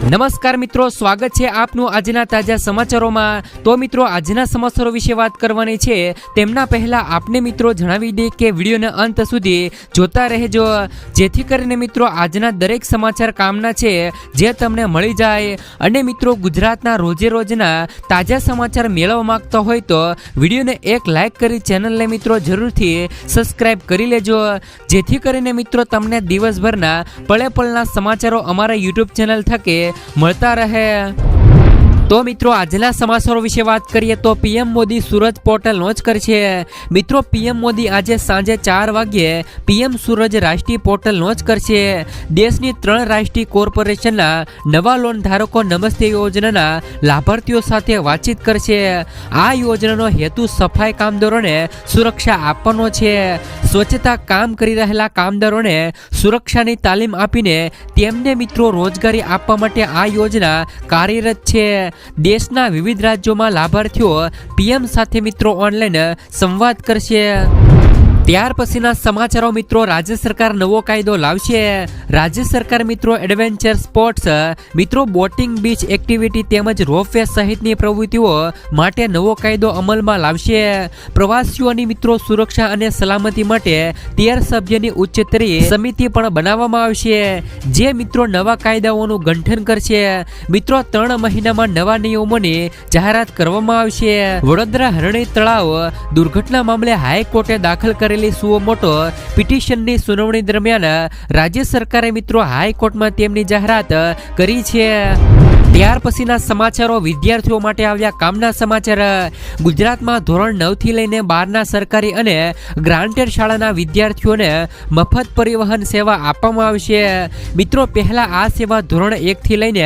નમસ્કાર મિત્રો, સ્વાગત છે આપનું આજના તાજા સમાચારોમાં। તો મિત્રો, આજના સમાચારો વિશે વાત કરવાની છે તેમના પહેલા આપને મિત્રો જણાવી દે કે વિડીયોના અંત સુધી જોતા રહેજો, જેથી કરીને મિત્રો આજના દરેક સમાચાર કામના છે જે તમને મળી જાય। અને મિત્રો, ગુજરાતના રોજે રોજના તાજા સમાચાર મેળવવા માંગતા હોય તો વિડીયોને એક લાઈક કરી ચેનલને મિત્રો જરૂરથી સબસ્ક્રાઇબ કરી લેજો, જેથી કરીને મિત્રો તમને દિવસભરના પળે પળના સમાચારો અમારા યુટ્યુબ ચેનલ થકે મળતા રહે। તો મિત્રો, આજના સમાચારો વિશે વાત કરીએ તો પીએમ મોદી સૂરજ પોર્ટલ લોન્ચ કરશે। મિત્રો, પીએમ મોદી આજે સાંજે 4 વાગ્યે પીએમ સૂરજ રાષ્ટ્રીય પોર્ટલ લોન્ચ કરશે। દેશની 3 રાષ્ટ્રીય કોર્પોરેશનના નવા લોન ધારકો નમસ્તે યોજનાના લાભાર્થીઓ સાથે વાતચીત કરશે। આ યોજનાનો હેતુ સફાઈ કામદારોને સુરક્ષા આપવાનો છે। સ્વચ્છતા કામ કરી રહેલા કામદારોને સુરક્ષાની તાલીમ આપીને તેમને મિત્રો રોજગારી આપવા માટે આ યોજના કાર્યરત છે। દેશના વિવિધ રાજ્યોમાં લાભાર્થીઓ પીએમ સાથે મિત્રો ઓનલાઈન સંવાદ કરશે। ત્યાર પછીના સમાચારો મિત્રો, રાજ્ય સરકાર નવો કાયદો લાવશે। રાજ્ય સરકાર મિત્રો એડવેન્ચર સ્પોર્ટ્સ મિત્રો બોટિંગ, બીચ એક્ટિવિટી તેમજ રોપવે સહિતની પ્રવૃત્તિઓ માટે નવો કાયદો અમલમાં લાવશે। પ્રવાસીઓની મિત્રો સુરક્ષા અને સલામતી માટે 13 સભ્યની ઉચ્ચસ્તરીય સમિતિ પણ બનાવવામાં આવશે, જે મિત્રો નવા કાયદાઓનું ગઠન કરશે। મિત્રો, 3 મહિનામાં નવા નિયમોની જાહેરાત કરવામાં આવશે। વડોદરા હરણી તળાવ દુર્ઘટના મામલે હાઈકોર્ટે દાખલ કરેલી સુઓ મોટો પિટિશનની સુનાવણી દરમિયાન રાજ્ય સરકારે મિત્રો હાઈકોર્ટમાં તેમની જાહેરાત કરી છે। ત્યાર પછીના સમાચારો વિદ્યાર્થીઓ માટે આવ્યા કામના સમાચાર। ગુજરાતમાં ધોરણ 9 થી લઈને 12ના સરકારી અને ગ્રાન્ટેડ શાળાના વિદ્યાર્થીઓને મફત પરિવહન સેવા આપવામાં આવશે। મિત્રો, પહેલા આ સેવા ધોરણ 1 થી લઈને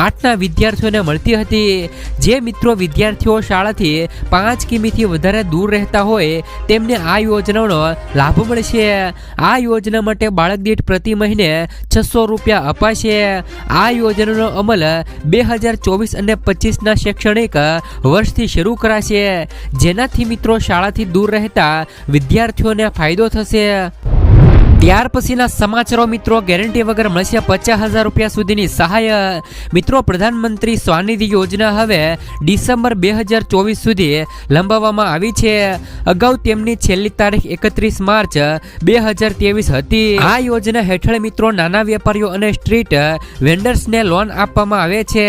8ના વિદ્યાર્થીઓને મળતી હતી, જે મિત્રો વિદ્યાર્થીઓ શાળાથી 5 કિમીથી વધારે દૂર રહેતા હોય તેમને આ યોજનાનો લાભ મળશે। આ યોજના માટે બાળક દીઠ પ્રતિ મહિને 600 રૂપિયા અપાશે। આ યોજનાનો અમલ 2024 અને 25ના શૈક્ષણિક વર્ષથી શરૂ કરાશે, જેનાથી મિત્રો શાળાથી દૂર રહેતા વિદ્યાર્થીઓને ફાયદો થશે। ત્યાર પછીના સમાચારો મિત્રો, ગેરંટી વગર મળશે 50,000 રૂપિયા સુધીની સહાય। મિત્રો, પ્રધાનમંત્રી સ્વનિધિ યોજના હવે ડિસેમ્બર 2024 સુધી લંબાવવામાં આવી છે। અગાઉ તેમની છેલ્લી તારીખ 31 માર્ચ 2023 હતી। આ યોજના હેઠળ મિત્રો નાના વેપારીઓ અને સ્ટ્રીટ વેન્ડર્સને લોન આપવામાં આવે છે।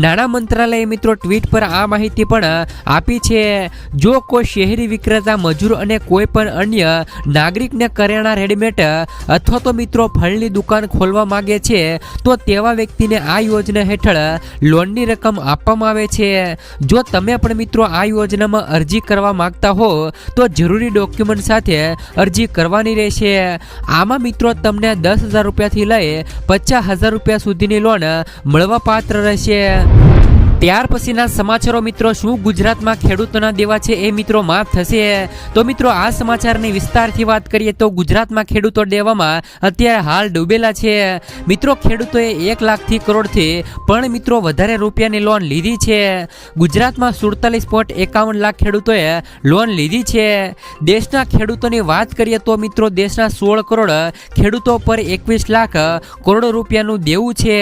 નાણાં મંત્રાલયે મિત્રો ટ્વીટ પર આ માહિતી પણ આપી છે। જો કોઈ શહેરી વિક્રેતા, મજૂર અને કોઈ પણ અન્ય નાગરિકને કરિયાણા, રેડીમેડ અથવા તો મિત્રો ફળની દુકાન ખોલવા માંગે છે તો તેવા વ્યક્તિને આ યોજના હેઠળ લોનની રકમ આપવામાં આવે છે। જો તમે પણ મિત્રો આ યોજનામાં અરજી કરવા માંગતા હો તો જરૂરી ડોક્યુમેન્ટ સાથે અરજી કરવાની રહેશે। આમાં મિત્રો તમને 10,000 રૂપિયાથી લઈ 50,000 રૂપિયા સુધીની લોન મળવા પાત્ર રહેશે। ત્યાર પછીના સમાચારો મિત્રો, શું ગુજરાતમાં ખેડૂતોના દેવા છે એ મિત્રો માફ થશે? તો મિત્રો આ સમાચારની વિસ્તારથી વાત કરીએ તો ગુજરાતમાં ખેડૂતો દેવામાં અત્યારે હાલ ડૂબેલા છે। મિત્રો, ખેડૂતોએ 1 લાખથી કરોડથી પણ મિત્રો વધારે રૂપિયાની લોન લીધી છે। ગુજરાતમાં 47.51 લાખ ખેડૂતોએ લોન લીધી છે। દેશના ખેડૂતોની વાત કરીએ તો મિત્રો દેશના 16 કરોડ ખેડૂતો પર 21 લાખ કરોડ રૂપિયાનું દેવું છે।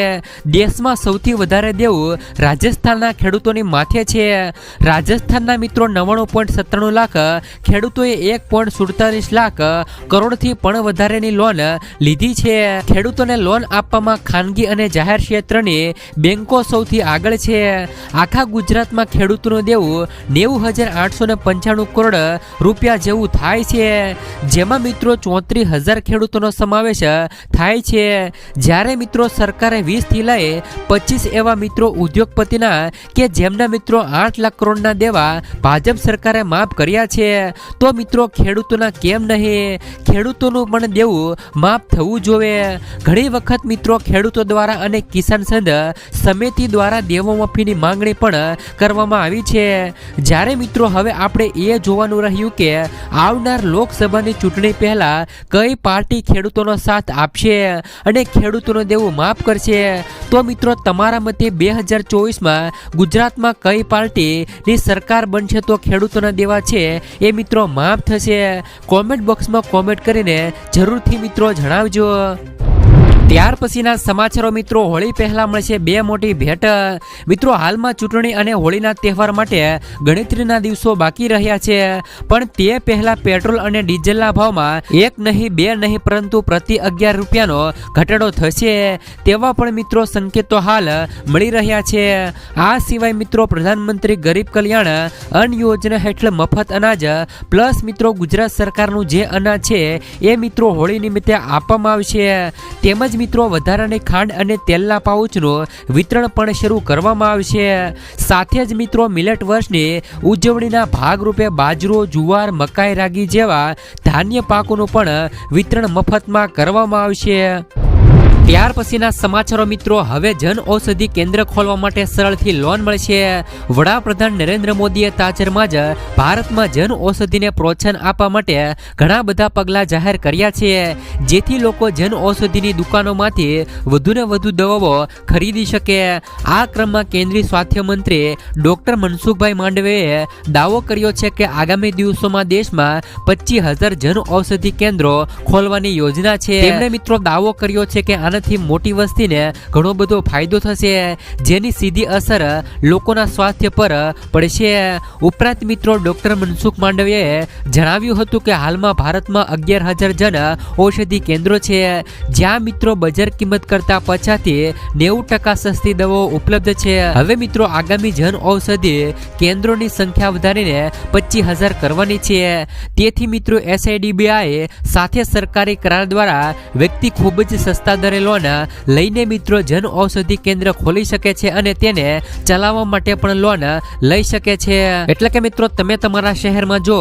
દેશમાં સૌથી વધારે દેવું રાજસ્થાનના ખેડૂતોની માથે છે। રાજસ્થાનના મિત્રો 99.97 લાખ ખેડૂતોએ 1.47 લાખ કરોડથી પણ વધારેની લોન લીધી છે। ખેડૂતોને લોન આપવામાં ખાનગી અને જાહેર ક્ષેત્રની બેંકો સૌથી આગળ છે। આખા ગુજરાતમાં ખેડૂતોનું દેવું 90,895 કરોડ રૂપિયા જેવું થાય છે, જેમાં મિત્રો 34,000 ખેડૂતોનો સમાવેશ થાય છે। જ્યારે મિત્રો સરકારે 20 થી લઈ 25 એવા મિત્રો ઉદ્યોગપતિના કે જેમના મિત્રો 8 લાખ કરોડના દેવા ભાજપ સરકારે માફ કર્યા છે, તો મિત્રો ખેડૂતોના કેમ નહીં? ખેડૂતોનું પણ દેવું માફ થવું જોઈએ। ઘણી વખત મિત્રો ખેડૂતો દ્વારા અને કિસાન સંઘ સમિતિ દ્વારા દેવા માફીની માંગણી પણ કરવામાં આવી છે। જ્યારે મિત્રો હવે આપણે એ જોવાનું રહ્યું કે આવનાર લોકસભાની ચૂંટણી પહેલા કઈ પાર્ટી ખેડૂતોનો સાથ આપશે અને ખેડૂતોનું દેવું માફ કરશે। તો મિત્રો તમારા મતે 2024માં ગુજરાતમાં કઈ પાર્ટીની સરકાર બનશે તો ખેડૂતોના દેવા છે એ મિત્રો માફ થશે? કોમેન્ટ બોક્સમાં કોમેન્ટ કરીને જરૂરથી મિત્રો જણાવજો। ત્યાર પછીના સમાચારો મિત્રો, હોળી પહેલા મળશે બે મોટી ભેટ. મિત્રો હાલમાં ચૂંટણી અને હોળીના તહેવાર માટે ગણતરીના દિવસો બાકી રહ્યા છે, પણ તે પહેલા પેટ્રોલ અને ડીઝલના ભાવમાં એક નહીં બે નહીં પરંતુ પ્રતિ 11 રૂપિયાનો ઘટાડો થશે તેવા પણ મિત્રો સંકેતો હાલ મળી રહ્યા છે. આ સિવાય મિત્રો પ્રધાનમંત્રી ગરીબ કલ્યાણ અન્ન યોજના હેઠળ મફત અનાજ પ્લસ મિત્રો ગુજરાત સરકારનું જે અનાજ છે એ મિત્રો હોળી નિમિત્તે આપવામાં આવશે. તેમજ મિત્રો વધારાની ખાંડ અને તેલના પાઉચનું વિતરણ પણ શરૂ કરવામાં આવશે. સાથે જ મિત્રો મિલેટ વર્ષની ઉજવણીના ભાગરૂપે બાજરો, જુવાર, મકાઈ, રાગી જેવા ધાન્ય પાકોનું પણ વિતરણ મફતમાં કરવામાં આવશે. ત્યાર પછીના સમાચારો મિત્રો, હવે જન ઔષધિ કેન્દ્ર ખોલવા માટે સરળથી લોન મળશે. વડાપ્રધાન નરેન્દ્ર મોદીએ તાજેતરમાં જ ભારતમાં જન ઔષધિને પ્રોત્સાહન આપવા માટે ઘણા બધા પગલાં જાહેર કર્યા છે, જેથી લોકો જન ઔષધિની દુકાનોમાંથી વધુને વધુ દવાઓ ખરીદી શકે. આ ક્રમમાં કેન્દ્રીય સ્વાસ્થ્ય મંત્રી ડોક્ટર મનસુખભાઈ માંડવીએ દાવો કર્યો છે કે આગામી દિવસોમાં દેશમાં 25,000 જન ઔષધિ કેન્દ્રો ખોલવાની યોજના છે. તેમણે મિત્રો દાવો કર્યો છે કે આનાથી મોટી વસ્તીને ઘણો બધો ફાયદો થશે, જેની સીધી અસર લોકોના સ્વાસ્થ્ય પર પડશે. ઉપરાંત મિત્રો ડોક્ટર મનસુખ માંડવીએ જણાવ્યું હતું કે હાલમાં ભારતમાં 11,000 જન ઔષધિ કેન્દ્રો છે, જ્યાં મિત્રો બજાર કિંમત કરતા 50 થી 90% સસ્તી દવાઓ ઉપલબ્ધ છે. હવે મિત્રો આગામી જન ઔષધિ કેન્દ્રોની સંખ્યા વધારીને 25,000 કરવાની છે. તેથી મિત્રો SIDBI સાથે સરકારી કરાર દ્વારા વ્યક્તિ ખૂબ જ સસ્તા દરે લોન લઈને મિત્રો જન ઔષધિ કેન્દ્ર ખોલી શકે છે અને તેને ચલાવવા માટે પણ લોન લઈ શકે છે. એટલે કે મિત્રો તમે તમારા શહેરમાં જો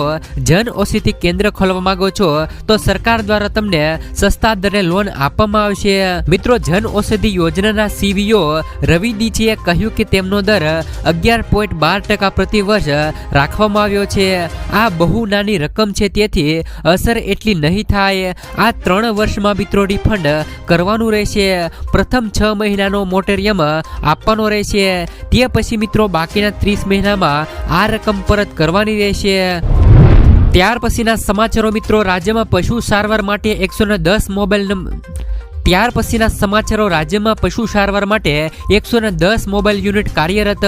જન ઔષધિ કેન્દ્ર ખોલવા માંગો છો તો સરકાર દ્વારા તમને સસ્તા દરે લોન આપવામાં આવશે. મિત્રો જન ઔષધિ યોજનાના CEO રવિ દીચીએ કહ્યું કે તેમનો દર 11.12% પ્રતિ વર્ષ રાખવામાં આવ્યો છે. આ બહુ નાની રકમ છે, તેથી અસર એટલી નહીં થાય. આ 3 વર્ષમાં મિત્રો રિફંડ કરવાનું રહેશે. પ્રથમ 6 મહિનાનો મોટેરિયમ આપવાનો રહેશે, તે પછી મિત્રો બાકીના 30 મહિનામાં આ રકમ પરત કરવાની રહેશે. ત્યાર પછીના સમાચારો મિત્રો, રાજ્યમાં પશુ સારવાર માટે 110 મોબાઈલ નંબર. ત્યાર પછીના સમાચારો, રાજ્યમાં પશુ સારવાર માટે 110 મોબાઈલ યુનિટ કાર્યરત.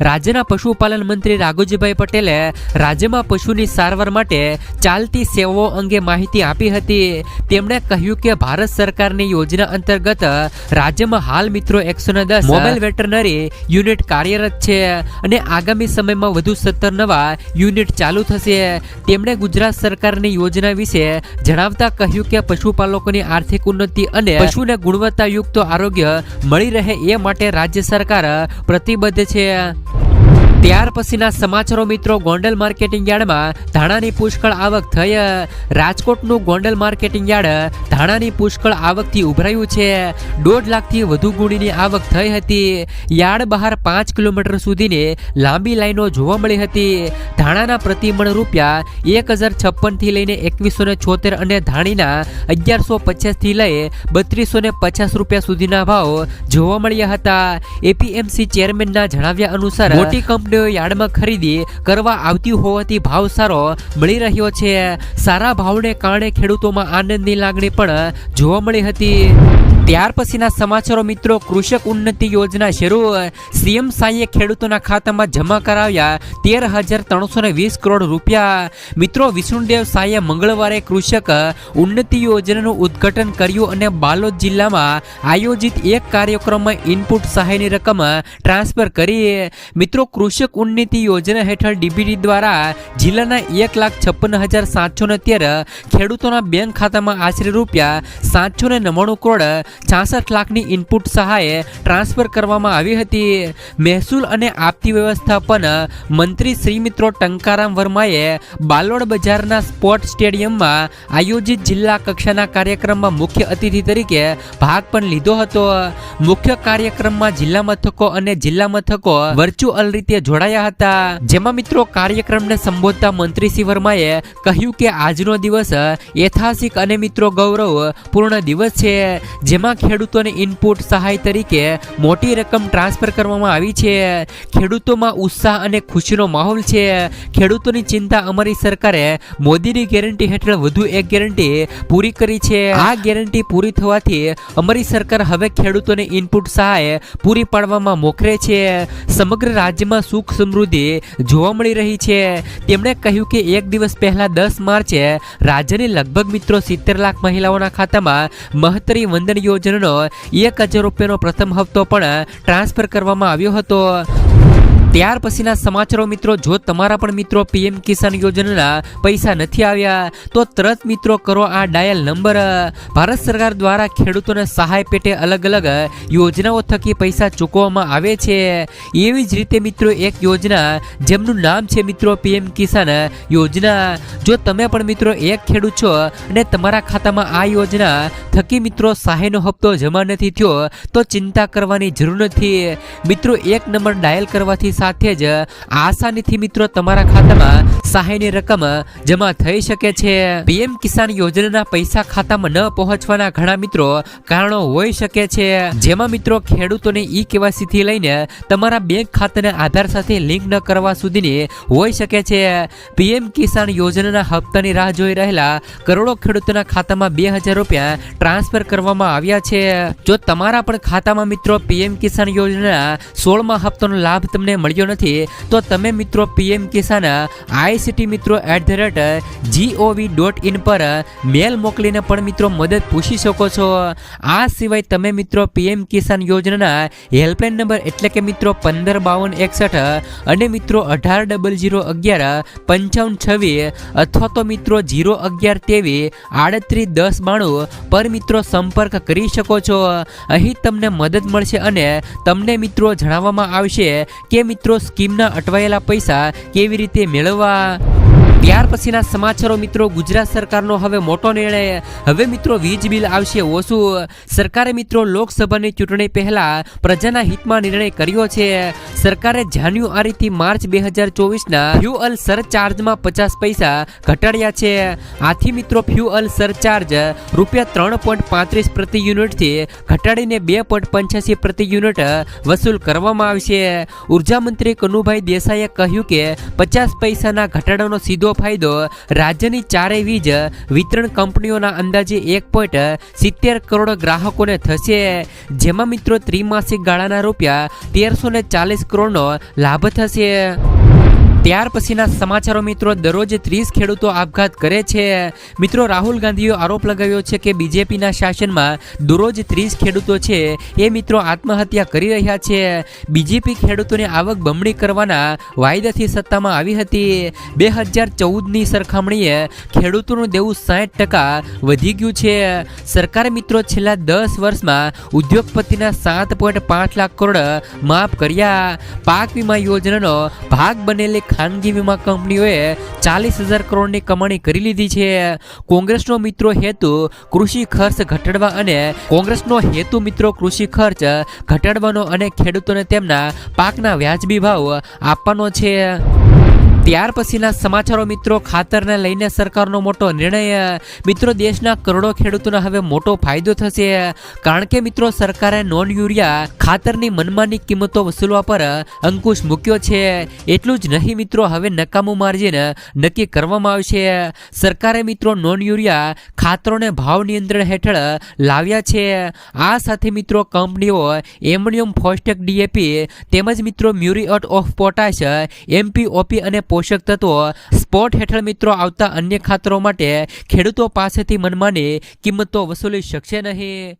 રાજ્યના પશુપાલન મંત્રી રાઘુજીભાઈ પટેલે રાજ્યમાં પશુની સારવાર માટે ચાલતી સેવાઓ અંગે માહિતી આપી હતી. તેમણે કહ્યું કે ભારત સરકારની યોજના અંતર્ગત રાજ્યમાં હાલ મિત્રો 110 મોબાઈલ વેટરનરી યુનિટ કાર્યરત છે અને આગામી સમયમાં વધુ 17 નવા યુનિટ ચાલુ થશે. તેમણે ગુજરાત સરકારની યોજના વિશે જણાવતા કહ્યું કે પશુપાલકોની આર્થિક ઉન્નતિ અને પશુને ગુણવત્તાયુક્ત આરોગ્ય મળી રહે એ માટે રાજ્ય સરકાર પ્રતિબદ્ધ છે. ત્યાર પછીના સમાચારો મિત્રો, ગોંડલ માર્કેટિંગ યાર્ડમાં ધાણાની પુષ્કળ આવક થઈ. રાજકોટનું ગોંડલ માર્કેટિંગ યાર્ડ ધાણાની પુષ્કળ આવકથી ઉભરાયું છે. 1.5 લાખથી વધુ ગુણીની આવક થઈ હતી. યાર્ડ બહાર 5 કિલોમીટર સુધીની લાંબી લાઈનો જોવા મળી હતી. ધાણાના પ્રતિમણ રૂપિયા 1,056 થી લઈને 2,176 અને ધાણીના 1,150 થી લઈ 3,250 રૂપિયા સુધીના ભાવ જોવા મળ્યા હતા. APMC ચેરમેનના જણાવ્યા અનુસાર મોટી કંપની યાર્ડમાં ખરીદી કરવા આવતી હોવાથી ભાવ સારો મળી રહ્યો છે. સારા ભાવને કારણે ખેડૂતોમાં આનંદની લાગણી પણ જોવા મળી હતી. ત્યાર પછીના સમાચારો મિત્રો, કૃષક ઉન્નતિ યોજના શરૂ. CM સાઈએ ખેડૂતોના ખાતામાં જમા કરાવ્યા 13,320 કરોડ રૂપિયા. મિત્રો વિષ્ણુદેવ સાઈએ મંગળવારે કૃષક ઉન્નતિ યોજનાનું ઉદ્ઘાટન કર્યું અને બાલોદ જિલ્લામાં આયોજિત એક કાર્યક્રમમાં ઇનપુટ સહાયની રકમ ટ્રાન્સફર કરી. મિત્રો કૃષક ઉન્નતિ યોજના હેઠળ DBT દ્વારા જિલ્લાના 1,56,713 ખેડૂતોના બેંક ખાતામાં આશરે રૂપિયા 799 કરોડ 66 લાખની ઇનપુટ સહાય ટ્રાન્સફર કરવામાં આવી હતી. મહેસૂલ અને આપતી વ્યવસ્થાપન મંત્રી શ્રી મિત્રો ટંકારામ વર્માએ બાલોડ બજારના સ્પોર્ટ સ્ટેડિયમમાં આયોજિત જિલ્લા કક્ષાના કાર્યક્રમમાં મુખ્ય અતિથિ તરીકે ભાગ પણ લીધો હતો. મુખ્ય કાર્યક્રમમાં જિલ્લા મથકો અને જિલ્લા મથકો વર્ચ્યુઅલ રીતે જોડાયા હતા. જેમાં મિત્રો કાર્યક્રમને સંબોધતા મંત્રી શ્રી વર્માએ કહ્યું કે આજનો દિવસ ઐતિહાસિક અને મિત્રો ગૌરવપૂર્ણ દિવસ છે, જેમાં જેમાં ખેડૂતોને ઇનપુટ સહાય તરીકે મોટી રકમ ટ્રાન્સફર કરવામાં આવી છે। ખેડૂતોમાં ઉત્સાહ અને ખુશીનો માહોલ છે। ખેડૂતોની ચિંતા અમારી સરકારે મોદીની ગેરંટી હેઠળ વધુ એક ગેરંટી પૂરી કરી છે। આ ગેરંટી પૂરી થવાથી અમારી સરકાર હવે ખેડૂતોને ઇનપુટ સહાય પૂરી પાડવામાં મોખરે છે। સમગ્ર રાજ્યમાં સુખ સમૃદ્ધિ જોવા મળી રહી છે। તેમણે કહ્યું કે એક દિવસ પહેલા 10 માર્ચે રાજ્યની લગભગ મિત્રો 70 લાખ મહિલાઓના ખાતામાં મહત્તરી વંદન યોજનાનો 1000 રૂપિયાનો પ્રથમ હપ્તો પણ ટ્રાન્સફર કરવામાં આવ્યો હતો। ત્યાર પછીના સમાચારો મિત્રો, જો તમારા પણ મિત્રો પીએમ કિસાન યોજનાના પૈસા નથી આવ્યા તો તરત મિત્રો કરો આ ડાયલ નંબર। ભારત સરકાર દ્વારા ખેડૂતોને સહાય પેટે અલગ અલગ યોજનાઓ થકી પૈસા ચૂકવવામાં આવે છે। એવી જ રીતે મિત્રો એક યોજના જેમનું નામ છે મિત્રો પીએમ કિસાન યોજના। જો તમે પણ મિત્રો એક ખેડૂત છો અને તમારા ખાતામાં આ યોજના થકી મિત્રો સહાયનો હપ્તો જમા નથી થયો તો ચિંતા કરવાની જરૂર નથી મિત્રો। એક નંબર ડાયલ કરવાથી સાથે જ આસાનીથી મિત્રો તમારા ખાતામાં સહાયની રકમ જમા થઈ શકે છે। પીએમ કિસાન યોજનાના પૈસા ખાતામાં ન પહોંચવાના ઘણા મિત્રો કારણો હોઈ શકે છે, જેમાં મિત્રો ખેડૂતોને ઈ કેવાયસી થી લઈને તમારા બેંક ખાતાને આધાર સાથે લિંક ન કરવા સુધીની હોઈ શકે છે। પીએમ કિસાન યોજનાના હપ્તાની રાહ જોઈ રહેલા કરોડો ખેડૂતોના ખાતામાં 2000 રૂપિયા ટ્રાન્સફર કરવામાં આવ્યા છે। જો તમારા પણ ખાતામાં મિત્રો પીએમ કિસાન યોજનાના 16મા હપ્તાનો લાભ તમને મળ્યો નથી તો તમે મિત્રો પીએમ કિસાન ICT મિત્રો @gov.in પર મેલ મોકલીને પણ મિત્રો મદદ પૂછી શકો છો। આ સિવાય તમે મિત્રો પીએમ કિસાન યોજનાના હેલ્પલાઇન નંબર એટલે કે મિત્રો 155261 અને મિત્રો 1800115526 અથવા તો મિત્રો 01123381092 પર મિત્રો સંપર્ક કરી શકો છો। અહીં તમને મદદ મળશે અને તમને મિત્રો જણાવવામાં આવશે કે મિત્રો સ્કીમના અટવાયેલા પૈસા કેવી રીતે મેળવવા। ત્યાર પછીના સમાચારો મિત્રો, ગુજરાત સરકારનો હવે મોટો નિર્ણય, હવે મિત્રો વીજ બિલ આવશે ઓછું। સરકારે મિત્રો લોકસભાની ચૂંટણી પહેલા પ્રજાના હિતમાં નિર્ણય કર્યો છે। સરકારે જાન્યુઆરી થી માર્ચ 2024ના ફ્યુઅલ સરચાર્જમાં 50 પૈસા ઘટાડ્યા છે। આથી મિત્રો ફ્યુઅલ સરચાર્જ ₹3.35 પ્રતિ યુનિટથી ઘટાડીને ₹2.85 પ્રતિ યુનિટ વસૂલ કરવામાં આવશે। ઉર્જા મંત્રી કનુભાઈ દેસાઈએ કહ્યું કે 50 પૈસાના ઘટાડાનો સીધો ફાયદો રાજ્યની ચારેય વીજ વિતરણ કંપનીઓના અંદાજે 1.70 કરોડ ગ્રાહકોને થશે, જેમાં મિત્રો ત્રિમાસિક ગાળાના ₹1340 કરોડનો લાભ થશે। ત્યાર પછીના સમાચારો મિત્રો, દરરોજ 30 ખેડૂતો આપઘાત કરે છે। મિત્રો રાહુલ ગાંધીએ આરોપ લગાવ્યો છે કે બીજેપીના શાસનમાં દરરોજ 30 ખેડૂતો છે એ મિત્રો આત્મહત્યા કરી રહ્યા છે। બીજેપી ખેડૂતોની આવક બમણી કરવાના વાયદાથી સત્તામાં આવી હતી। 2014ની સરખામણીએ ખેડૂતોનું દેવું 60% વધી ગયું છે। સરકારે મિત્રો છેલ્લા 10 વર્ષમાં ઉદ્યોગપતિના 7.5 લાખ કરોડ માફ કર્યા। પાક વીમા યોજનાનો ભાગ બનેલી ખાનગી વીમા કંપનીઓએ 40,000 કરોડની કમાણી કરી લીધી છે। કોંગ્રેસનો મિત્રો હેતુ કૃષિ ખર્ચ ઘટાડવા અને ઘટાડવાનો અને ખેડૂતોને તેમના પાકના વ્યાજબી ભાવ આપવાનો છે। ત્યાર પછીના સમાચારો મિત્રો, ખાતરને લઈને સરકારનો મોટો નિર્ણય। મિત્રો દેશના કરોડો ખેડૂતોને હવે મોટો ફાયદો થશે, કારણ કે મિત્રો સરકારે નોન યુરિયા ખાતરની મનમાની કિંમતો વસૂલવા પર અંકુશ મૂક્યો છે। એટલું જ નહીં મિત્રો, હવે નકામું માર્જિન નક્કી કરવામાં આવશે। સરકારે મિત્રો નોન યુરિયા ખાતરોને ભાવ નિયંત્રણ હેઠળ લાવ્યા છે। આ સાથે મિત્રો કંપનીઓ એમોનિયમ ફોસ્ફેટ DAP તેમજ મિત્રો મ્યુરિએટ ઓફ પોટાશ MPOP અને પોષક તત્વો સ્પોટ હેઠળ મિત્રો આવતા અન્ય ખાતરો માટે ખેડૂતો પાસેથી મનમાની કિંમતો વસૂલી શકશે નહીં।